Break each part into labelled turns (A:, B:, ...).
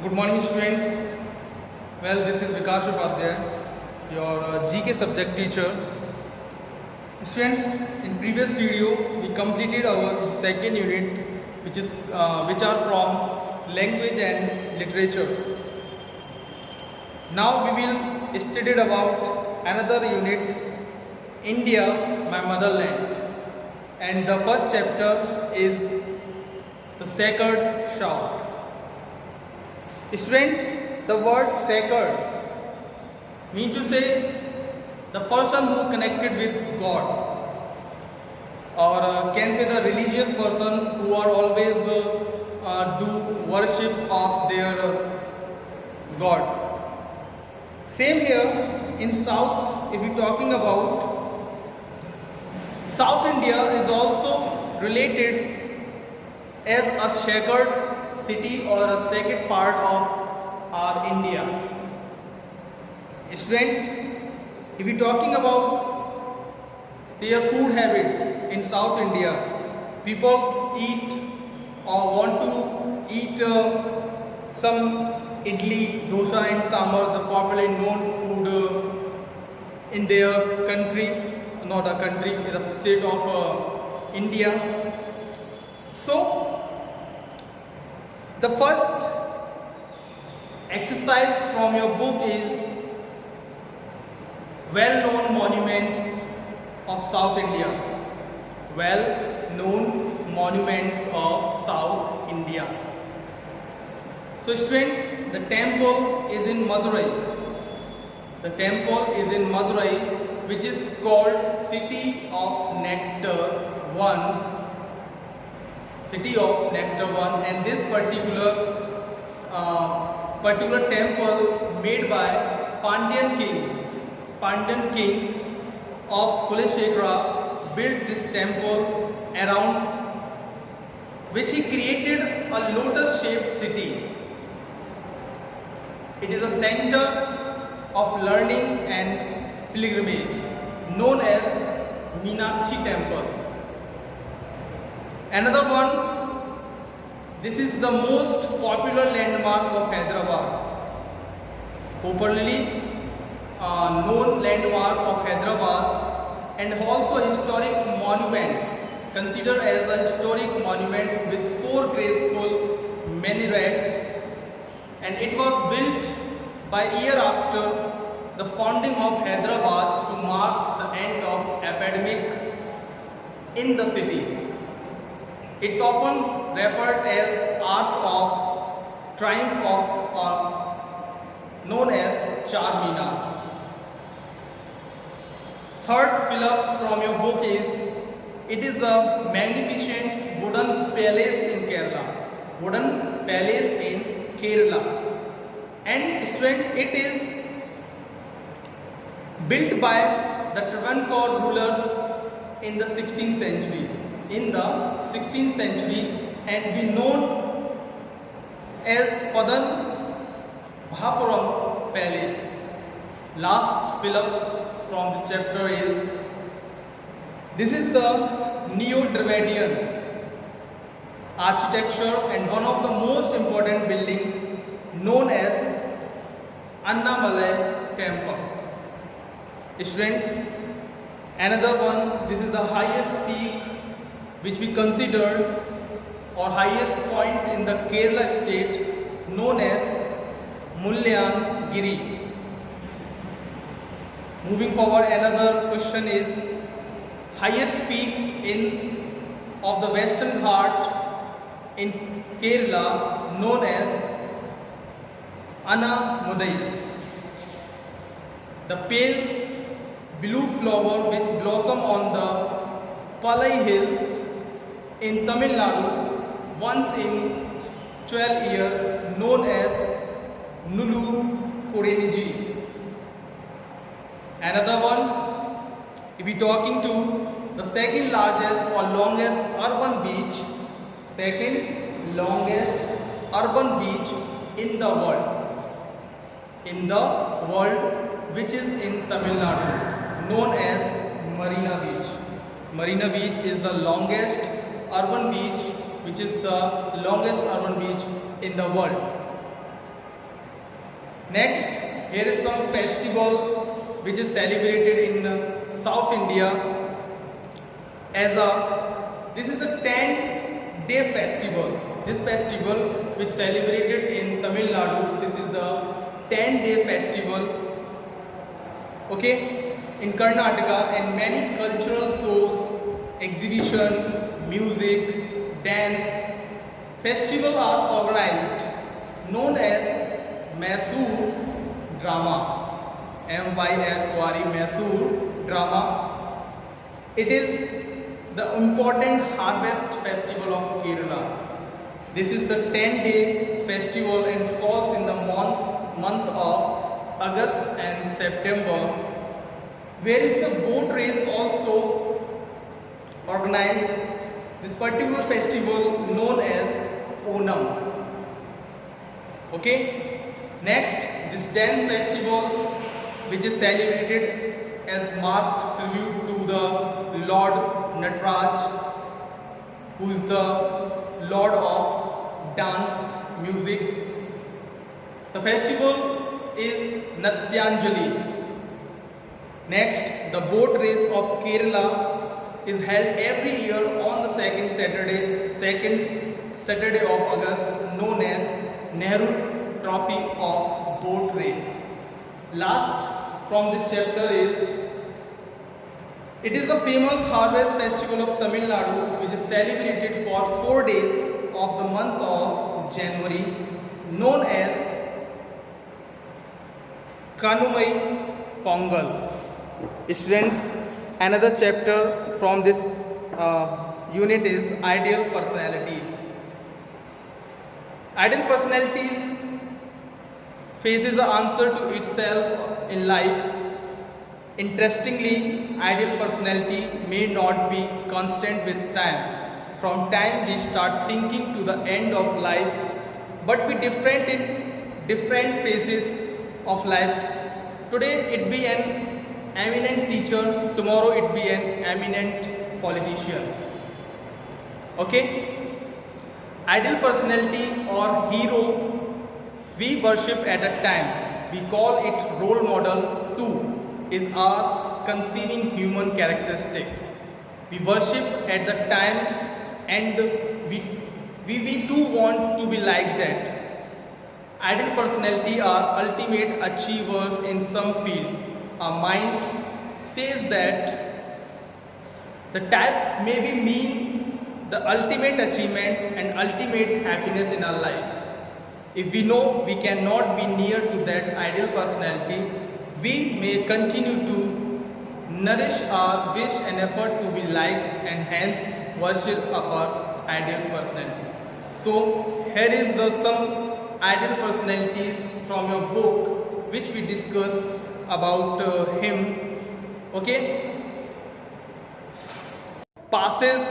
A: Good morning, students. Well, this is Vikash Upadhyay, your GK subject teacher. Students, in previous video we completed our second unit, which are from language and literature. Now we will study about another unit, India, my motherland, and the first chapter is the sacred shout. Students, the word sacred mean to say the person who connected with God, or can say the religious person who are always do worship of their God. Same here in South, if we talking about South India is also related as a sacred city or a sacred part of our India. Students, if we talking about their food habits in South India, people eat or want to eat some idli, dosa and sambar, the popularly known food in their country, not a country, the state of India. So, the first exercise from your book is well-known monuments of South India. Well-known monuments of South India. So students, the temple is in Madurai. The temple is in Madurai, which is called City of Nectar 1. City of Nectar 1, and this particular temple made by Pandyan king of Kuleshekara built this temple around which he created a lotus shaped city. It is a center of learning and pilgrimage known as Meenakshi temple. Another one, this is the most popular landmark of Hyderabad, popularly known landmark of Hyderabad, and also a historic monument, considered as a historic monument with 4 graceful minarets, and it was built by year after the founding of Hyderabad to mark the end of epidemic in the city. It's often referred as Arch of Triumph known as Charminar. Third fill-up from your book is, it is a magnificent wooden palace in Kerala. Wooden palace in Kerala. And student, it is built by the Travancore rulers in the 16th century. In the 16th century, and be known as Padan Bhapuram Palace. Last fill-up from the chapter is, this is the Neo-Dravidian architecture and one of the most important buildings known as Annamalai Temple. Students, another one, this is the highest peak which we considered or highest point in the Kerala state known as Mullayanagiri. Moving forward, another question is, highest peak of the Western Ghat in Kerala known as Anamudai. The pale blue flower which blossom on the Palai hills in Tamil Nadu once in 12 years known as Nulu Koreniji. Another one, if we talking to the second largest or longest urban beach, second longest urban beach in the world, which is in Tamil Nadu, known as Marina Beach. Marina Beach is the longest urban beach, which is the longest urban beach in the world. Next, here is some festival which is celebrated in South India as this is a 10-day festival. This festival which celebrated in Tamil Nadu. This is the 10-day festival. Okay, in Karnataka, and many cultural shows, exhibition, music, dance, festival are organized, known as Mysore drama. MYSORE, Mysore drama. It is the important harvest festival of Kerala. This is the 10-day festival and falls in the month of August and September, where is the boat race also organized. This particular festival known as Onam. Okay. Next, this dance festival which is celebrated as marked tribute to the Lord Nataraj, who is the Lord of dance music. The festival is Natyanjali. Next, the boat race of Kerala is held every year on the second Saturday of August, known as Nehru Trophy of Boat Race. Last from this chapter is, it is the famous harvest festival of Tamil Nadu, which is celebrated for 4 days of the month of January, known as Kanumai Pongal. Students, another chapter from this unit is ideal personalities. Ideal personalities faces the answer to itself in life. Interestingly, ideal personality may not be constant with time. From time we start thinking to the end of life, but be different in different phases of life. Today it be an eminent teacher, tomorrow it be an eminent politician. Okay? Ideal personality or hero we worship at a time. We call it role model too. Is our conceiving human characteristic. We worship at the time, and we too want to be like that. Ideal personality are ultimate achievers in some field. Our mind says that the type may be mean the ultimate achievement and ultimate happiness in our life. If we know we cannot be near to that ideal personality, we may continue to nourish our wish and effort to be like, and hence worship our ideal personality. So here is some ideal personalities from your book which we discuss about him. Okay, passes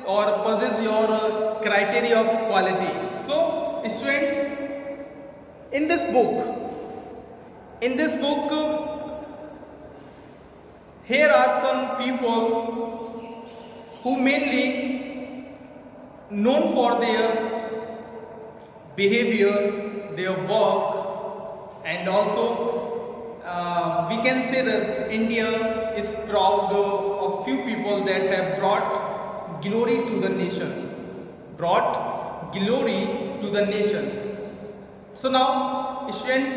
A: or possess your criteria of quality. So students, in this book, here are some people who mainly known for their behavior, their work, and also we can say that India is proud of few people that have brought glory to the nation. Brought glory to the nation. So now, students,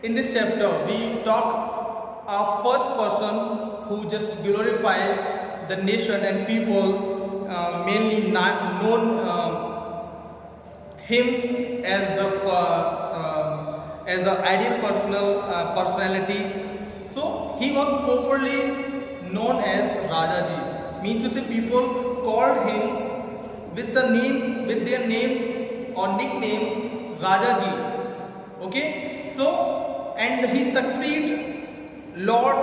A: in this chapter, we talk our first person who just glorified the nation and people, mainly known him as the ideal personalities. So he was popularly known as Rajaji. Means to say, people called him with their name or nickname Rajaji. Okay, so and he succeeded Lord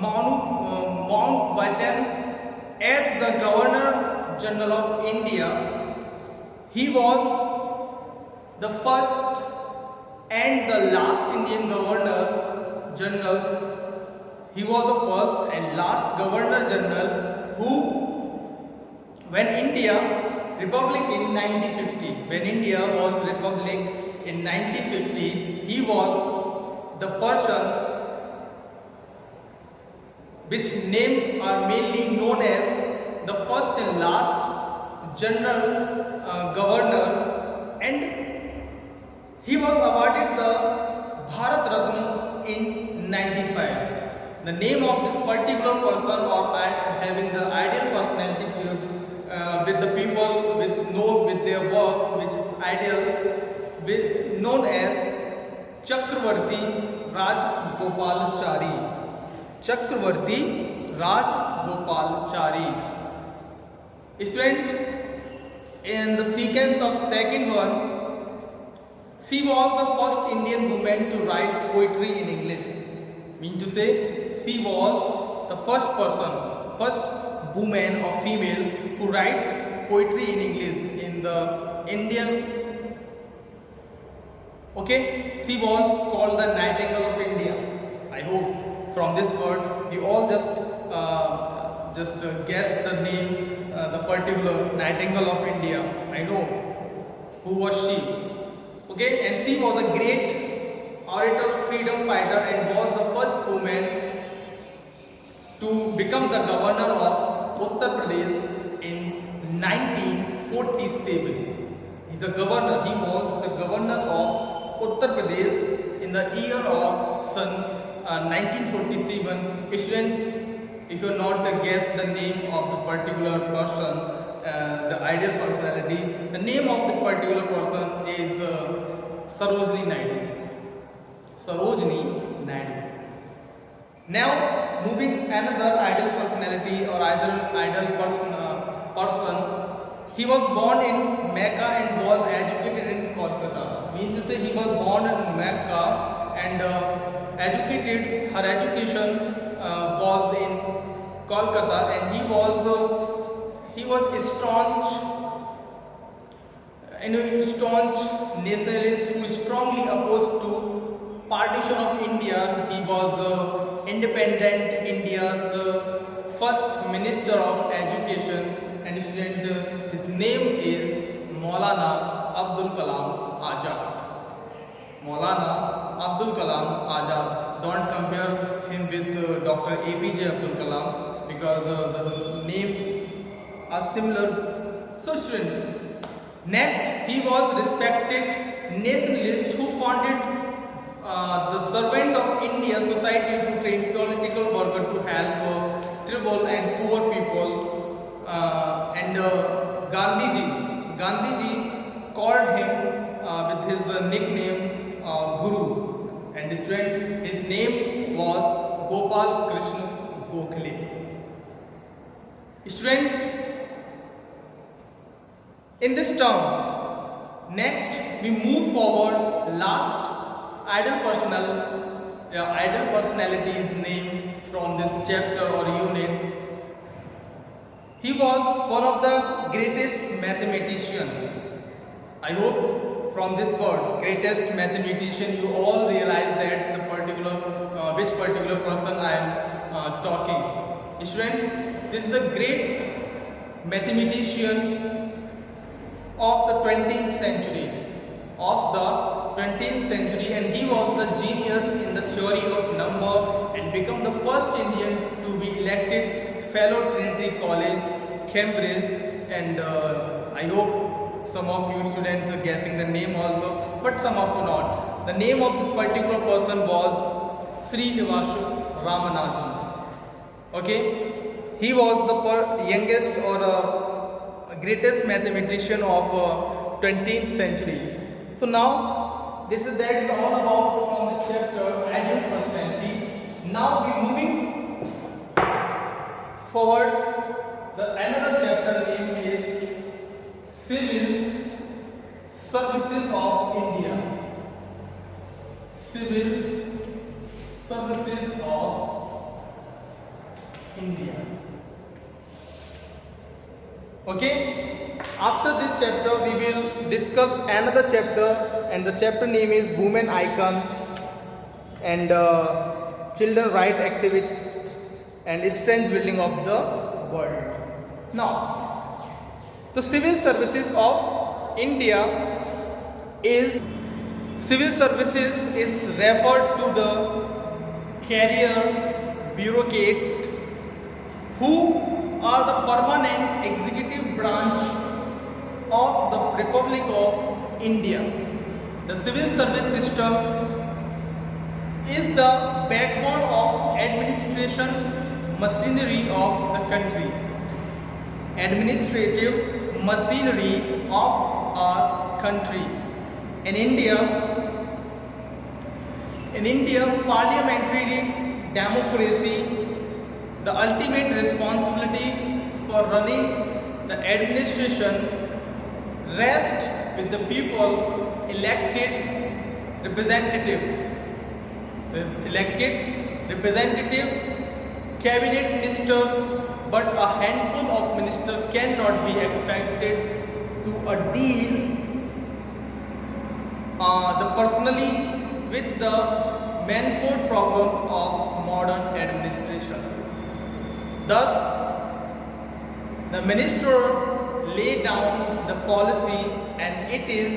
A: Mountbatten as the Governor General of India. He was the first and the last Indian Governor General. He was the first and last Governor General who, when India Republic in 1950, when India was Republic in 1950. He was the person which name are mainly known as the first and last general governor, and he was awarded the Bharat Ratna in 95. The name of this particular person or having the ideal personality with the people with their work which is ideal, known as Chakravarti Rajgopalachari. Chakravarti Rajgopalachari. Student, in the sequence of second one, she was the first Indian woman to write poetry in English. Mean to say, she was the first woman or female who write poetry in English in the Indian. Okay, she was called the Nightingale of India. I hope from this word you all just guess the name, the particular Nightingale of India. I know who was she. Okay, and she was a great orator, freedom fighter, and was the first woman to become the governor of Uttar Pradesh in 1947. He was the governor of Uttar Pradesh in the year of 1947. If you not guess the name of the particular person, the ideal personality, the name of this particular person is Sarojini Naidu. Sarojini Naidu. Now, moving another ideal personality or ideal person. He was born in Mecca and was educated in Kolkata. Means to say, he was born in Mecca and educated. Her education was in Kolkata, and he was a staunch nationalist who strongly opposed to partition of India. He was independent India's first Minister of Education, and his name is Maulana Abdul Kalam Azad. Maulana Abdul Kalam Azad. Don't compare him with Dr. APJ Abdul Kalam because the name are similar. So students, next he was respected nationalist who founded the Servant of India Society to train political workers to help tribal and poor people. And Gandhiji called him with his nickname Guru, and his name was Gopal Krishna Gokhale. Students, in this term, next we move forward. Last ideal personality's name from this chapter or unit. He was one of the greatest mathematician. I hope from this word, greatest mathematician, you all realize that the which particular person I am talking. Students, this is the great mathematician of the 20th century. And he was the genius in the theory of number and became the first Indian to be elected Fellow Trinity College, Cambridge, and I hope some of you students are guessing the name also, but some of you not. The name of this particular person was Srinivasa Ramanathan. Okay, he was the youngest or greatest mathematician of 20th century. So now that is all about from this chapter, ideal personality. Now we moving forward. Another chapter name is Civil Services of India. Civil Services of India. Okay. After this chapter, we will discuss another chapter, and the chapter name is Women Icon and Children Right Activists and Strength Building of the World. Now, the Civil Services of India is Civil services is referred to the career bureaucrat who are the permanent executive branch of the Republic of India. The civil service system is the backbone of administration machinery of the country. Administrative machinery of our country. In India, parliamentary democracy, the ultimate responsibility for running the administration rests with the people elected representatives. Cabinet ministers, but a handful of ministers cannot be expected to deal personally with the manifold problems of modern administration. Thus, the minister lay down the policy, and it is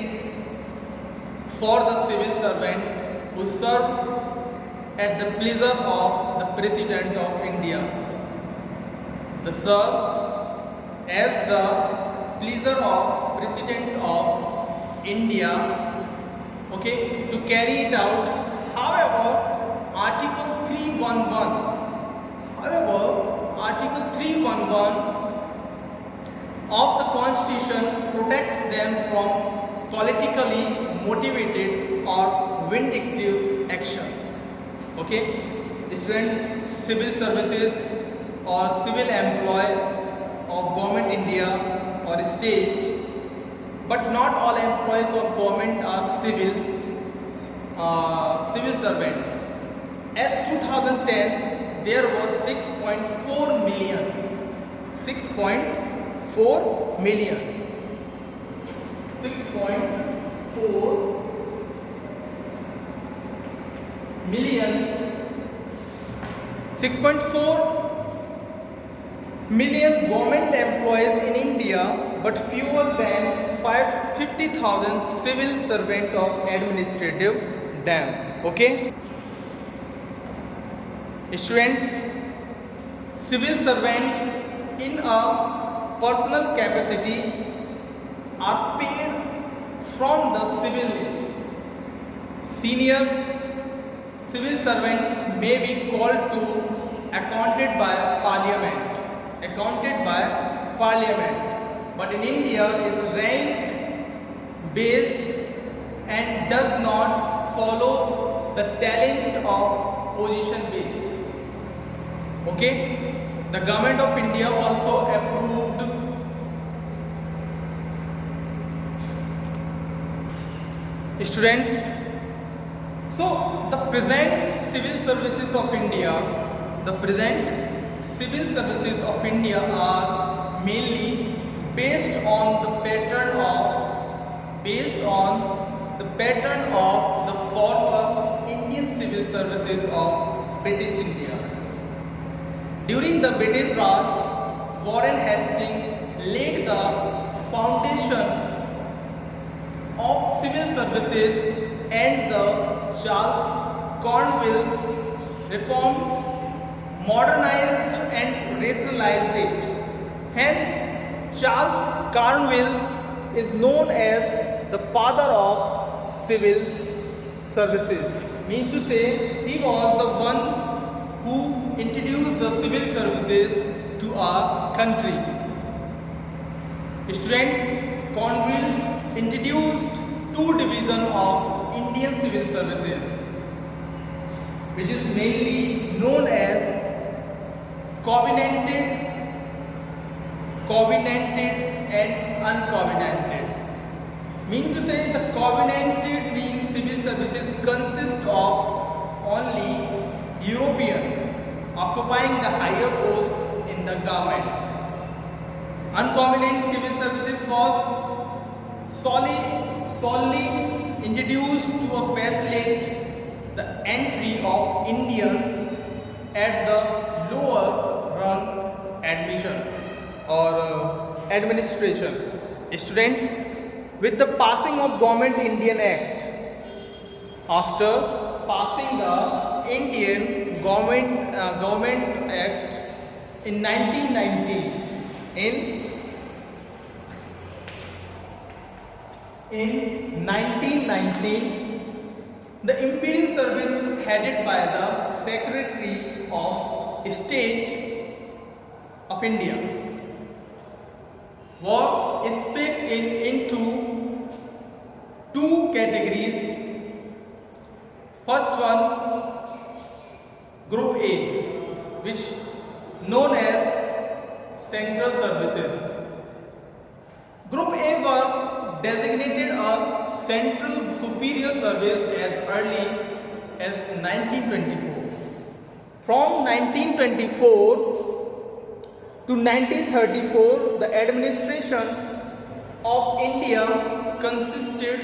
A: for the civil servant who serve at the pleasure of the President of India. The serve as the pleasure of President of India, okay, to carry it out. However, Article 311 of the Constitution protects them from politically motivated or vindictive action. Okay, different civil services or civil employee of government India or state, but not all employees of government are civil servant. As 2010, there was 6.4 million. 6.4 million. 6.4 million government employees in India, but fewer than 50,000 civil servant of administrative dam. Okay, students, civil servants in a personal capacity are paid from the civil list. Senior civil servants may be called to accounted by parliament, but in India is rank based and does not follow the talent of position based. Okay, the government of India also approved students. So the present civil services of India are mainly based on the pattern of the former Indian civil services of British India. During the British Raj, Warren Hastings laid the foundation of civil services, and the Charles Cornwallis reform modernized and rationalized it. Hence, Charles Cornwallis is known as the father of civil services. Means to say, he was the one who introduced the civil services to our country. Students, Cornwallis introduced two divisions of Indian civil services, which is mainly known as covenanted and uncovenanted. Mean to say, the covenanted means civil services consist of only European occupying the higher post in the government. Uncovenanted civil services was solely introduced to facilitate the entry of Indians at the lower rung admission or administration. Students, with the passing of Government Indian Act after passing the Indian Government Act in 1919. In 1919, the Imperial Service headed by the Secretary of State of India was split into two categories. First one, Group A, which known as Central Services. Group A were designated a Central Superior Service as early as 1924. From 1924 to 1934, the administration of India consisted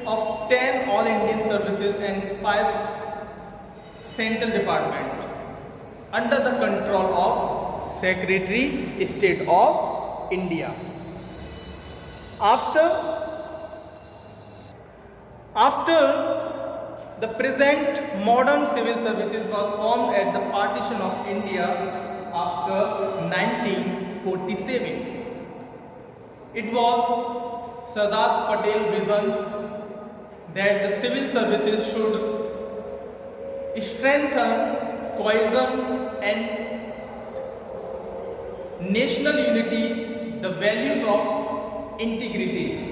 A: of 10 All Indian services and 5 central departments under the control of Secretary State of India. After the present modern civil services was formed at the partition of India after 1947. It was Sardar Patel's vision that the civil services should strengthen cohesion and national unity, the values of integrity,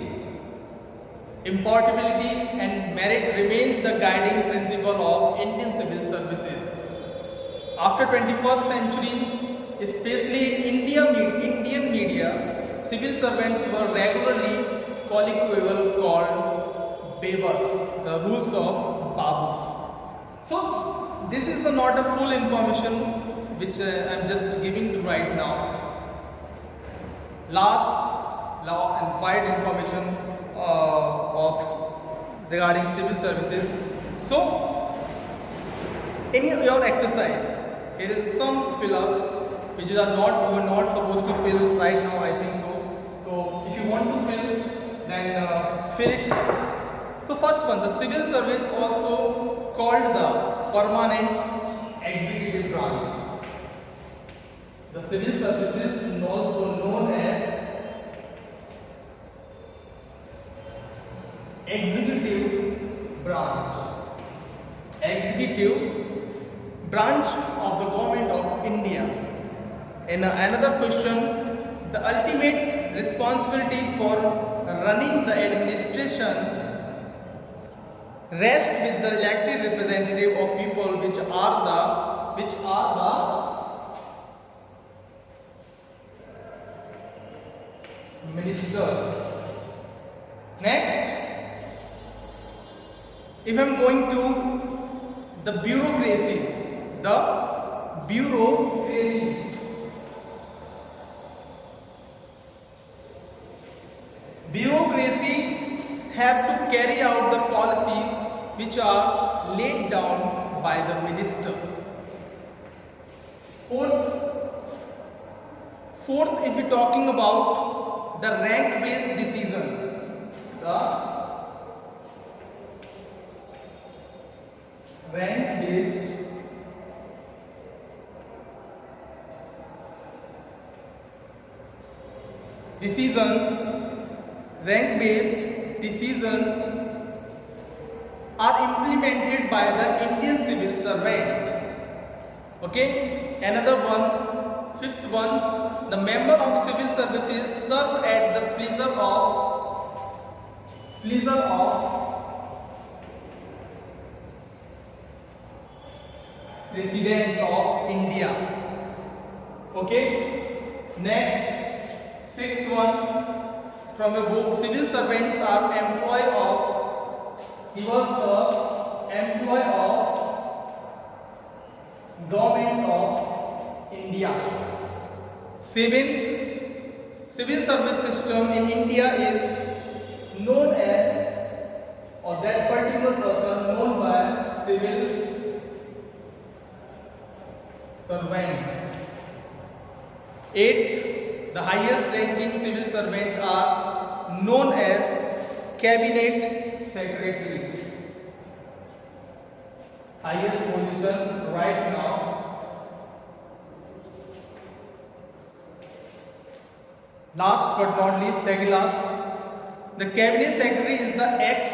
A: importability and merit remains the guiding principle of Indian civil services. After 21st century, especially in Indian media, civil servants were regularly colloquially called Babas, the rules of Babus. So this is not a full information which I am just giving to right now. Last law and wide information regarding civil services. So in your exercise, here is some fill-ups which you are not supposed to fill right now, I think so. So if you want to fill, then fill it. So first one, the civil service also called the permanent executive branch. The civil services is also known as executive branch. Executive branch of the government of India. And another question, the ultimate responsibility for running the administration rests with the elected representative of people, which are the ministers. Next, if I am going to the bureaucracy, bureaucracy have to carry out the policies which are laid down by the minister. Fourth, if we are talking about the rank-based decision, the rank-based decision are implemented by the Indian civil servant. Okay, another one, fifth one, the member of civil services serve at the pleasure of President of India. Okay, next, sixth one, from a book, civil servants are employee of, he was the employee of Government of India. Seventh, civil service system in India is known as, or that particular person known by civil servant. Eighth, the highest ranking civil servants are known as cabinet secretary. highest position right now. Last but not least, second last, the cabinet secretary is the ex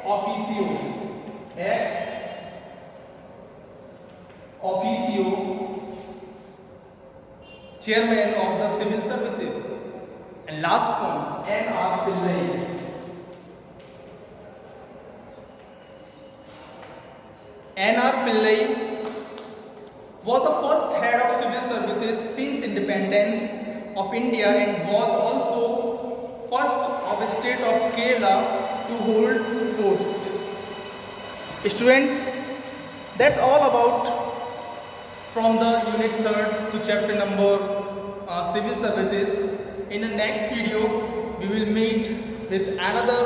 A: officio. Chairman of the civil services. And last one, N.R. Pillai. N.R. Pillai was the first head of civil services since independence of India and was also first of the state of Kerala to hold post. Students, that's all about from the unit 3rd to chapter number civil services. In the next video we will meet with another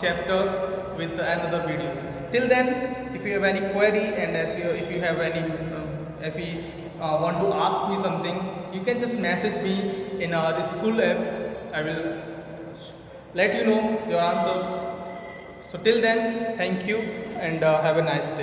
A: chapters with another videos. Till then, if you have any query and if you have any if you want to ask me something, you can just message me in our school app. I will let you know your answers. So till then, thank you and have a nice day.